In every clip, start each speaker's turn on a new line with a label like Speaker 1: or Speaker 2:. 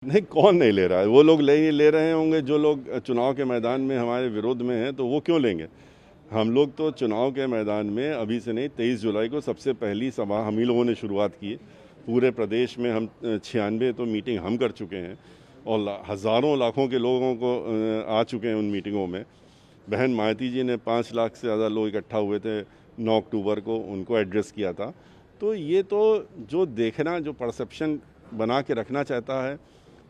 Speaker 1: नहीं, कौन नहीं ले रहा है। वो लोग ले रहे होंगे जो लोग चुनाव के मैदान में हमारे विरोध में हैं, तो वो क्यों लेंगे। हम लोग तो चुनाव के मैदान में अभी से नहीं, 23 जुलाई को सबसे पहली सभा हम ही लोगों ने शुरुआत की। पूरे प्रदेश में हम 96 तो मीटिंग हम कर चुके हैं और हज़ारों लाखों के लोगों को आ चुके हैं उन मीटिंगों में। बहन मायावती जी ने 5 लाख से ज़्यादा लोग इकट्ठा हुए थे 9 अक्टूबर को, उनको एड्रेस किया था। तो ये तो जो देखना, जो परसेप्शन बना के रखना चाहता है,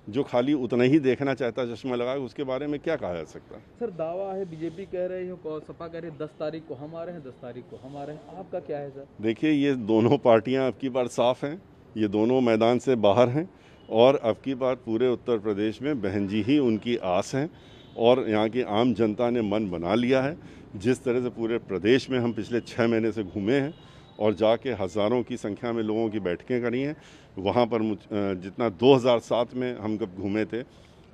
Speaker 1: जो खाली उतना ही देखना चाहता है चश्मा लगा, उसके बारे में क्या कहा जा सकता है।
Speaker 2: सर दावा है, बीजेपी कह रही है, सपा कह रही है 10 तारीख को हम आ रहे हैं, 10 तारीख को हम आ रहे हैं, आपका क्या है सर?
Speaker 1: देखिए, ये दोनों पार्टियां अब की बार साफ हैं, ये दोनों मैदान से बाहर हैं और अब की बार पूरे उत्तर प्रदेश में बहन जी ही उनकी आस हैं और यहाँ की आम जनता ने मन बना लिया है। जिस तरह से पूरे प्रदेश में हम पिछले 6 महीने से घूमे हैं और जाके हज़ारों की संख्या में लोगों की बैठकें करी हैं, वहाँ पर जितना 2007 में हम कब घूमे थे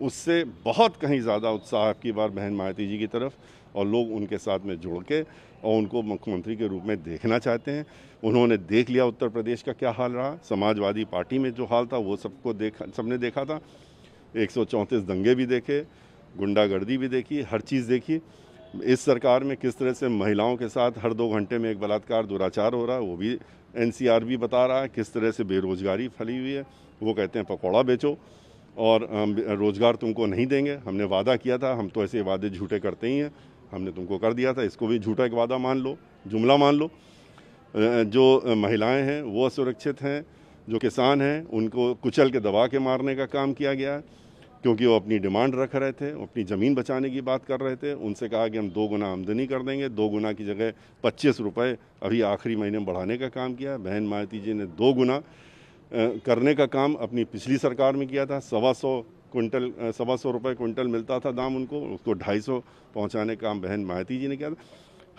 Speaker 1: उससे बहुत कहीं ज़्यादा उत्साह अब की बार बहन मायावती जी की तरफ, और लोग उनके साथ में जुड़ के और उनको मुख्यमंत्री के रूप में देखना चाहते हैं। उन्होंने देख लिया उत्तर प्रदेश का क्या हाल रहा, समाजवादी पार्टी में जो हाल था वो सबने देखा था। 134 दंगे भी देखे, गुंडागर्दी भी देखी, हर चीज़ देखी। इस सरकार में किस तरह से महिलाओं के साथ हर 2 घंटे में एक बलात्कार, दुराचार हो रहा है, वो भी एनसीआर भी बता रहा है। किस तरह से बेरोजगारी फैली हुई है, वो कहते हैं पकौड़ा बेचो और रोज़गार तुमको नहीं देंगे। हमने वादा किया था, हम तो ऐसे वादे झूठे करते ही हैं, हमने तुमको कर दिया था, इसको भी झूठा एक वादा मान लो, जुमला मान लो। जो महिलाएं हैं वो असुरक्षित हैं, जो किसान हैं उनको कुचल के दबा के मारने का काम किया गया है, क्योंकि वो अपनी डिमांड रख रहे थे, अपनी ज़मीन बचाने की बात कर रहे थे। उनसे कहा कि हम 2 गुना आमदनी कर देंगे, 2 गुना की जगह 25 रुपये अभी आखिरी महीने में बढ़ाने का काम किया। बहन मायावती जी ने 2 गुना करने का काम अपनी पिछली सरकार में किया था। 125 रुपये क्विंटल मिलता था दाम उनको, उसको 250 पहुंचाने का काम बहन मायावती जी ने किया था।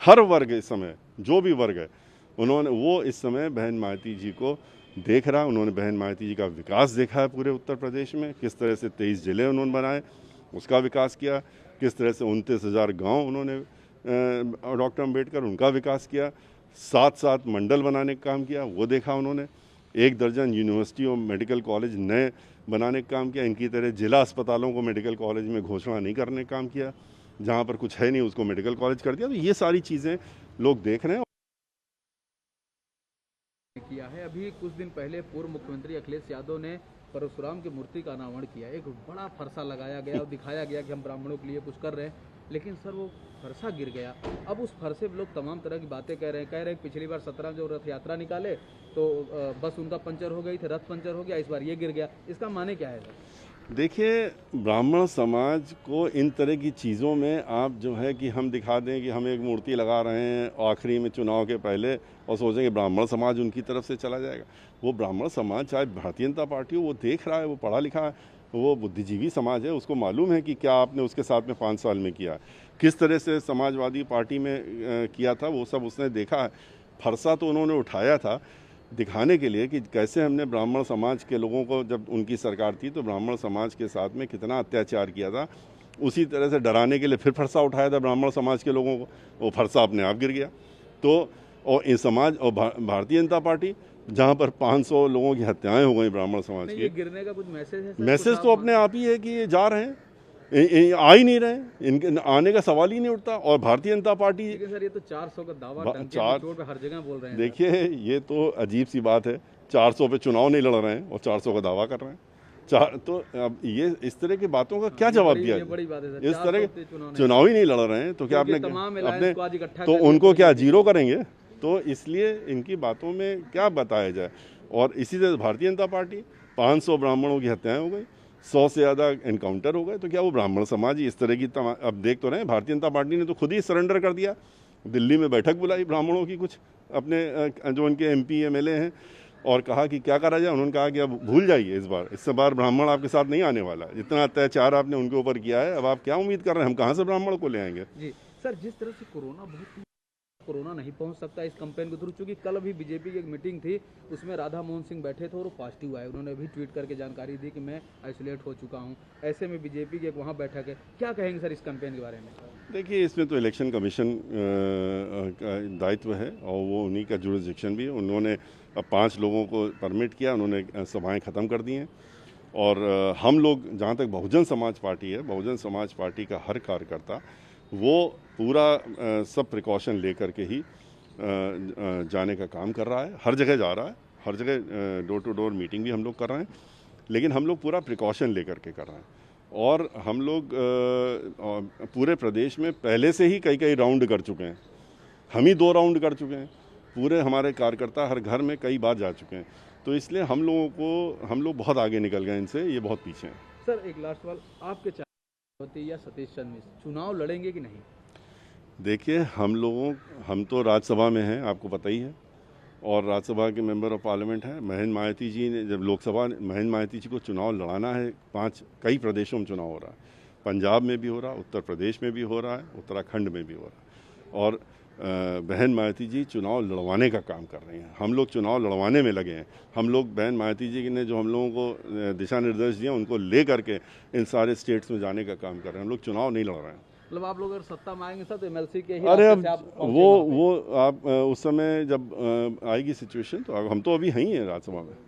Speaker 1: हर वर्ग इस समय, जो भी वर्ग है, वो इस समय बहन मायावती जी को देख रहा। उन्होंने बहन मायावती जी का विकास देखा है पूरे उत्तर प्रदेश में, किस तरह से 23 जिले उन्होंने बनाए, उसका विकास किया। किस तरह से 29,000 गाँव उन्होंने डॉक्टर अम्बेडकर उनका विकास किया। 7-7 मंडल बनाने का काम किया, वो देखा उन्होंने। 1 दर्जन यूनिवर्सिटी और मेडिकल कॉलेज नए बनाने का काम किया। इनकी तरह जिला अस्पतालों को मेडिकल कॉलेज में घोषणा नहीं करने का काम किया, जहाँ पर कुछ है नहीं उसको मेडिकल कॉलेज कर दिया। तो ये सारी चीज़ें लोग देख रहे हैं।
Speaker 2: किया है। अभी कुछ दिन पहले पूर्व मुख्यमंत्री अखिलेश यादव ने परशुराम की मूर्ति का अनावरण किया, एक बड़ा फरसा लगाया गया और दिखाया गया कि हम ब्राह्मणों के लिए कुछ कर रहे हैं, लेकिन सर वो फरसा गिर गया। अब उस फरसे पे लोग तमाम तरह की बातें कह रहे हैं कि पिछली बार 17 जो रथ यात्रा निकाले तो बस उनका पंचर हो गई थी, रथ पंचर हो गया, इस बार ये गिर गया, इसका माने क्या है सर?
Speaker 1: देखिए, ब्राह्मण समाज को इन तरह की चीज़ों में आप जो है कि हम दिखा दें कि हम एक मूर्ति लगा रहे हैं आखिरी में चुनाव के पहले और सोचें कि ब्राह्मण समाज उनकी तरफ से चला जाएगा। वो ब्राह्मण समाज, चाहे भारतीय जनता पार्टी हो, वो देख रहा है, वो पढ़ा लिखा है, वो बुद्धिजीवी समाज है, उसको मालूम है कि क्या आपने उसके साथ में 5 साल में किया, किस तरह से समाजवादी पार्टी में किया था, वो सब उसने देखा है। फरसा तो उन्होंने उठाया था दिखाने के लिए कि कैसे हमने ब्राह्मण समाज के लोगों को, जब उनकी सरकार थी तो ब्राह्मण समाज के साथ में कितना अत्याचार किया था। उसी तरह से डराने के लिए फिर फरसा उठाया था ब्राह्मण समाज के लोगों को, वो फरसा अपने आप गिर गया। तो और इस समाज और भारतीय जनता पार्टी, जहाँ पर 500 लोगों की हत्याएं हो गई ब्राह्मण समाज की,
Speaker 2: गिरने का कुछ मैसेज है सर?
Speaker 1: मैसेज तो अपने आप ही है कि ये जा रहे हैं, आ ही नहीं रहे, इनके आने का सवाल ही नहीं उठता। और भारतीय जनता पार्टी,
Speaker 2: सर ये तो 400 का दावा पे हर जगह बोल रहे हैं।
Speaker 1: देखिए, ये तो अजीब सी बात है, 400 पे चुनाव नहीं लड़ रहे हैं और 400 का दावा कर रहे हैं। तो अब ये इस तरह की बातों का क्या जवाब दिया?
Speaker 2: बड़ी बात है सर,
Speaker 1: इस तरह के चुनाव ही नहीं लड़ रहे हैं तो क्या आपने अपने तो उनको क्या जीरो करेंगे? तो इसलिए इनकी बातों में क्या बताया जाए। और इसी तरह भारतीय जनता पार्टी, 500 ब्राह्मणों की हत्याएं हो गई, 100 से ज़्यादा एनकाउंटर हो गए, तो क्या वो ब्राह्मण समाज ही इस तरह की अब देख तो रहे हैं। भारतीय जनता पार्टी ने तो खुद ही सरेंडर कर दिया, दिल्ली में बैठक बुलाई ब्राह्मणों की, कुछ अपने जो उनके MP MLA हैं, और कहा कि क्या करा जाए। उन्होंने कहा कि अब भूल जाइए, इस बार ब्राह्मण आपके साथ नहीं आने वाला। इतना अत्याचार आपने उनके ऊपर किया है, अब आप क्या उम्मीद कर रहे हैं, हम कहाँ से ब्राह्मण को ले आएंगे?
Speaker 2: जी सर, जिस तरह से कोरोना नहीं पहुंच सकता इस कैंपेन के थ्रू, क्योंकि कल अभी बीजेपी की एक मीटिंग थी, उसमें राधा मोहन सिंह बैठे थे और वो पॉजिटिव आए, उन्होंने अभी ट्वीट करके जानकारी दी कि मैं आइसोलेट हो चुका हूं। ऐसे में बीजेपी की एक वहां बैठक है, क्या कहेंगे सर इस कैंपेन के बारे में?
Speaker 1: देखिए, इसमें तो इलेक्शन कमीशन का दायित्व है और वो उन्हीं का जुरिसडिक्शन भी है। उन्होंने अब 5 लोगों को परमिट किया, उन्होंने सभाएं ख़त्म कर दी हैं और हम लोग, जहाँ तक बहुजन समाज पार्टी है, बहुजन समाज पार्टी का हर कार्यकर्ता वो पूरा सब प्रिकॉशन लेकर के ही जाने का काम कर रहा है। हर जगह जा रहा है, हर जगह डोर टू डोर मीटिंग भी हम लोग कर रहे हैं, लेकिन हम लोग पूरा प्रिकॉशन लेकर के कर रहे हैं। और हम लोग पूरे प्रदेश में पहले से ही कई राउंड कर चुके हैं। हम ही 2 राउंड कर चुके हैं। पूरे हमारे कार्यकर्ता हर घर में कई बार जा चुके हैं। तो इसलिए हम लोग बहुत आगे निकल गए इनसे, ये बहुत पीछे हैं।
Speaker 2: सर एक लास्ट सवाल, आपके चाहते या सतीश चंद्र मिश्र चुनाव लड़ेंगे कि नहीं?
Speaker 1: देखिए, हम तो राज्यसभा में हैं, आपको पता ही है, और राज्यसभा के मेंबर ऑफ पार्लियामेंट हैं। महेंद्र मायावती जी ने, जब लोकसभा, महेंद्र मायावती जी को चुनाव लड़ाना है, कई प्रदेशों में चुनाव हो रहा है। पंजाब में भी हो रहा है, उत्तर प्रदेश में भी हो रहा है, उत्तराखंड में भी हो रहा है, और बहन मायावती जी चुनाव लड़वाने का काम कर रही हैं। हम लोग चुनाव लड़वाने में लगे हैं। हम लोग, बहन मायावती जी ने जो हम लोगों को दिशा निर्देश दिए, उनको ले करके इन सारे स्टेट्स में जाने का काम कर रहे हैं। हम लोग चुनाव नहीं लड़ रहे हैं।
Speaker 2: मतलब आप लोग अगर सत्ता में आएंगे सर तो एमएलसी के ही
Speaker 1: अरे
Speaker 2: रास्ते
Speaker 1: अब
Speaker 2: से आप
Speaker 1: वो आप उस समय जब आएगी सिचुएशन, तो हम तो अभी हैं ही हैं राज्यसभा में।